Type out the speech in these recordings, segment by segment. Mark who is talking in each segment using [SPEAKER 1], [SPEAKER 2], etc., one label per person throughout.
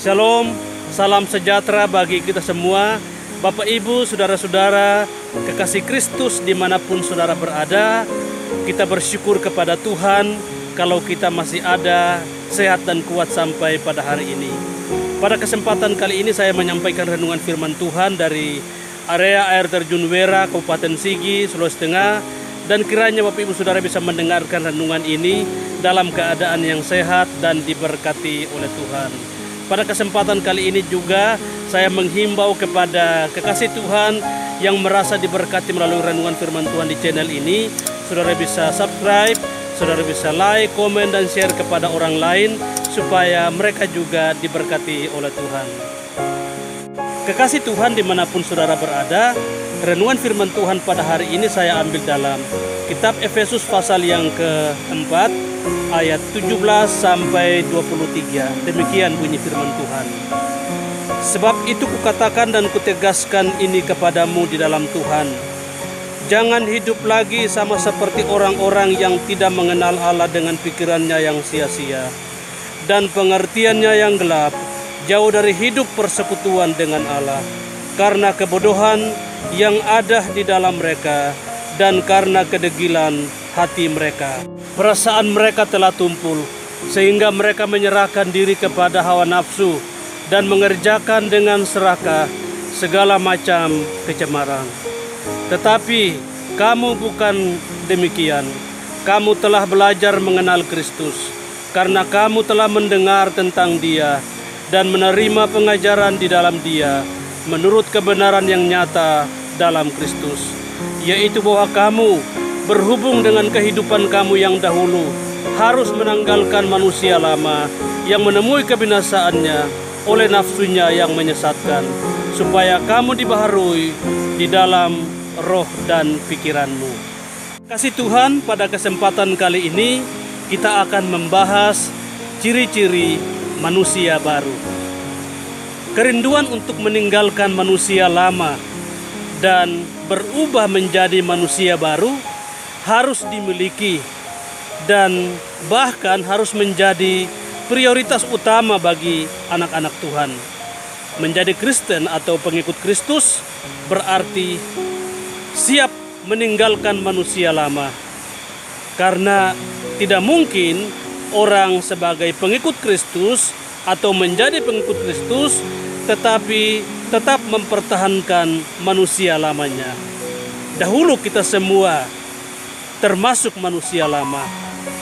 [SPEAKER 1] Shalom, salam sejahtera bagi kita semua. Bapak Ibu, saudara-saudara, kekasih Kristus dimanapun saudara berada, kita bersyukur kepada Tuhan kalau kita masih ada, sehat dan kuat sampai pada hari ini. Pada kesempatan kali ini saya menyampaikan renungan firman Tuhan dari area air terjun Wera, Kabupaten Sigi, Sulawesi Tengah. Dan kiranya Bapak Ibu Saudara bisa mendengarkan renungan ini dalam keadaan yang sehat dan diberkati oleh Tuhan. Pada kesempatan kali ini juga saya menghimbau kepada kekasih Tuhan yang merasa diberkati melalui renungan firman Tuhan di channel ini. Saudara bisa subscribe, saudara bisa like, komen, dan share kepada orang lain supaya mereka juga diberkati oleh Tuhan. Kekasih Tuhan dimanapun saudara berada, renungan firman Tuhan pada hari ini saya ambil dalam kitab Efesus pasal yang keempat, ayat 17 sampai 23. Demikian bunyi firman Tuhan. Sebab itu kukatakan dan kutegaskan ini kepadamu di dalam Tuhan. Jangan hidup lagi sama seperti orang-orang yang tidak mengenal Allah dengan pikirannya yang sia-sia dan pengertiannya yang gelap, jauh dari hidup persekutuan dengan Allah, karena kebodohan yang ada di dalam mereka dan karena kedegilan hati mereka. Perasaan mereka telah tumpul, sehingga mereka menyerahkan diri kepada hawa nafsu dan mengerjakan dengan serakah segala macam kecemaran. Tetapi kamu bukan demikian. Kamu telah belajar mengenal Kristus, karena kamu telah mendengar tentang Dia dan menerima pengajaran di dalam Dia, menurut kebenaran yang nyata dalam Kristus, yaitu bahwa kamu berhubung dengan kehidupan kamu yang dahulu harus menanggalkan manusia lama yang menemui kebinasaannya oleh nafsunya yang menyesatkan, supaya kamu dibaharui di dalam roh dan pikiranmu. Kasih Tuhan, pada kesempatan kali ini kita akan membahas ciri-ciri manusia baru. Kerinduan untuk meninggalkan manusia lama dan berubah menjadi manusia baru harus dimiliki dan bahkan harus menjadi prioritas utama bagi anak-anak Tuhan. Menjadi Kristen atau pengikut Kristus berarti siap meninggalkan manusia lama, karena tidak mungkin orang sebagai pengikut Kristus atau menjadi pengikut Kristus tetapi tetap mempertahankan manusia lamanya. Dahulu kita semua termasuk manusia lama,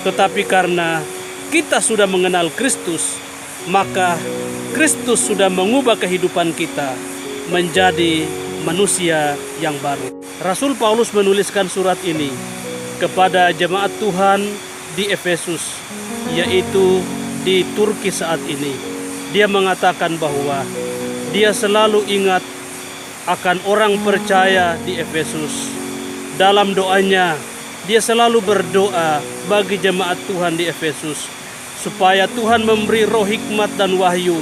[SPEAKER 1] tetapi karena kita sudah mengenal Kristus, maka Kristus sudah mengubah kehidupan kita menjadi manusia yang baru. Rasul Paulus menuliskan surat ini kepada jemaat Tuhan di Efesus, yaitu di Turki saat ini. Dia mengatakan bahwa dia selalu ingat akan orang percaya di Efesus. Dalam doanya, dia selalu berdoa bagi jemaat Tuhan di Efesus, supaya Tuhan memberi roh hikmat dan wahyu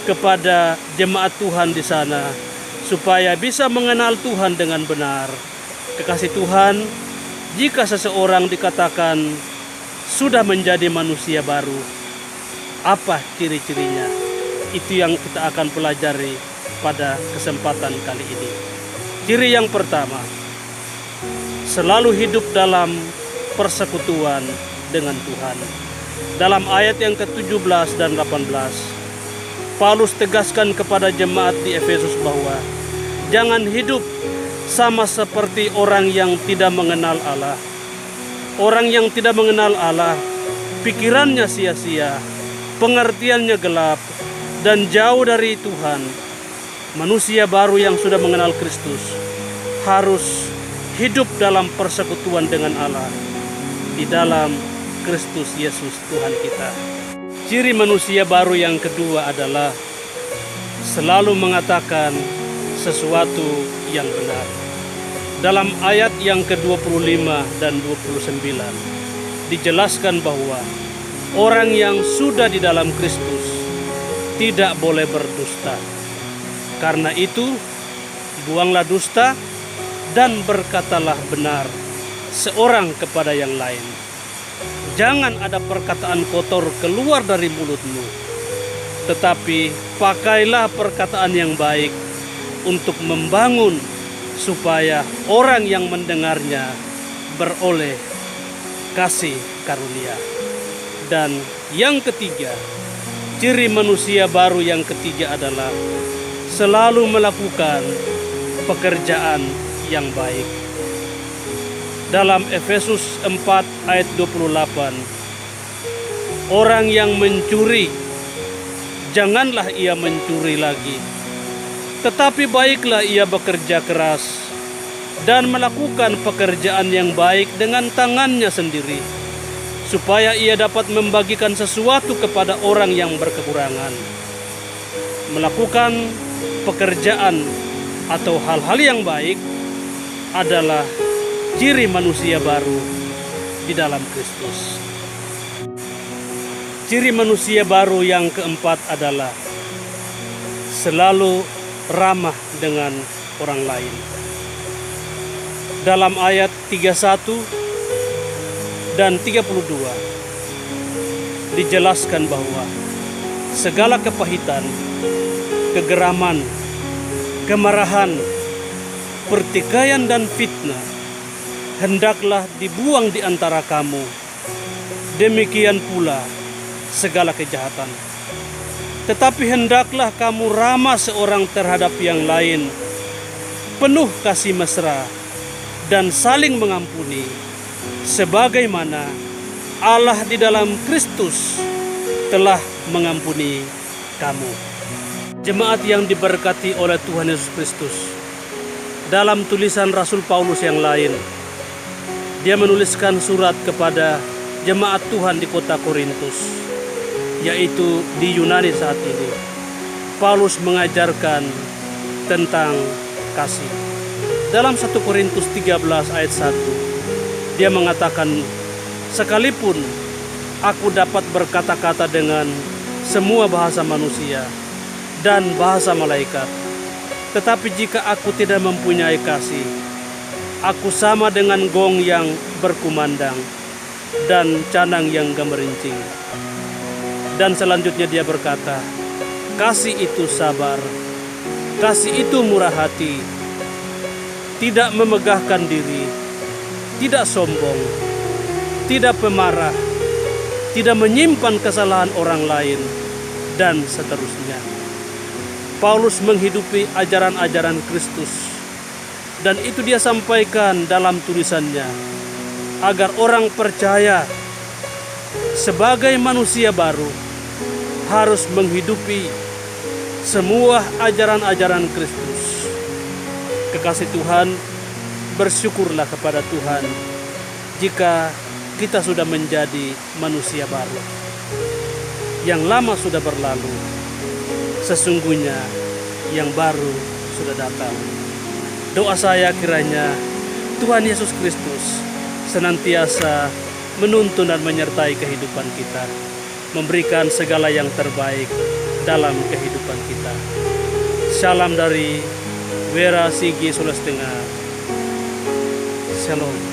[SPEAKER 1] kepada jemaat Tuhan di sana, supaya bisa mengenal Tuhan dengan benar. Kekasih Tuhan, jika seseorang dikatakan sudah menjadi manusia baru, apa ciri-cirinya? Itu yang kita akan pelajari pada kesempatan kali ini. Ciri yang pertama, selalu hidup dalam persekutuan dengan Tuhan. Dalam ayat yang ke-17 dan 18, Paulus tegaskan kepada jemaat di Efesus bahwa jangan hidup sama seperti orang yang tidak mengenal Allah. Orang yang tidak mengenal Allah, pikirannya sia-sia, pengertiannya gelap, dan jauh dari Tuhan. Manusia baru yang sudah mengenal Kristus harus hidup dalam persekutuan dengan Allah di dalam Kristus Yesus Tuhan kita. Ciri manusia baru yang kedua adalah selalu mengatakan sesuatu yang benar. Dalam ayat yang ke-25 dan 29 dijelaskan bahwa orang yang sudah di dalam Kristus tidak boleh berdusta. Karena itu, buanglah dusta dan berkatalah benar seorang kepada yang lain. Jangan ada perkataan kotor keluar dari mulutmu, tetapi pakailah perkataan yang baik untuk membangun supaya orang yang mendengarnya beroleh kasih karunia. Dan yang ketiga, ciri manusia baru yang ketiga adalah selalu melakukan pekerjaan yang baik. Dalam Efesus 4 ayat 28, orang yang mencuri, janganlah ia mencuri lagi, tetapi baiklah ia bekerja keras dan melakukan pekerjaan yang baik dengan tangannya sendiri, supaya ia dapat membagikan sesuatu kepada orang yang berkekurangan. Melakukan pekerjaan atau hal-hal yang baik adalah ciri manusia baru di dalam Kristus. Ciri manusia baru yang keempat adalah selalu ramah dengan orang lain. Dalam ayat 31 dan 32 dijelaskan bahwa segala kepahitan, kegeraman, kemarahan, pertikaian dan fitnah hendaklah dibuang di antara kamu. Demikian pula segala kejahatan. Tetapi hendaklah kamu ramah seorang terhadap yang lain, penuh kasih mesra dan saling mengampuni, sebagaimana Allah di dalam Kristus telah mengampuni kamu. Jemaat yang diberkati oleh Tuhan Yesus Kristus, dalam tulisan Rasul Paulus yang lain, dia menuliskan surat kepada jemaat Tuhan di kota Korintus, yaitu di Yunani saat ini. Paulus mengajarkan tentang kasih. Dalam 1 Korintus 13 ayat 1, dia mengatakan, sekalipun aku dapat berkata-kata dengan semua bahasa manusia dan bahasa malaikat, tetapi jika aku tidak mempunyai kasih, aku sama dengan gong yang berkumandang dan canang yang gemerincing. Dan selanjutnya dia berkata, kasih itu sabar, kasih itu murah hati, tidak memegahkan diri, tidak sombong, tidak pemarah, tidak menyimpan kesalahan orang lain, dan seterusnya. Paulus menghidupi ajaran-ajaran Kristus, dan itu dia sampaikan dalam tulisannya, agar orang percaya sebagai manusia baru harus menghidupi semua ajaran-ajaran Kristus. Kekasih Tuhan, bersyukurlah kepada Tuhan jika kita sudah menjadi manusia baru. Yang lama sudah berlalu, sesungguhnya yang baru sudah datang. Doa saya kiranya Tuhan Yesus Kristus senantiasa menuntun dan menyertai kehidupan kita, memberikan segala yang terbaik dalam kehidupan kita. Salam dari Wera Sigi Sulawesi Tengah. Shalom.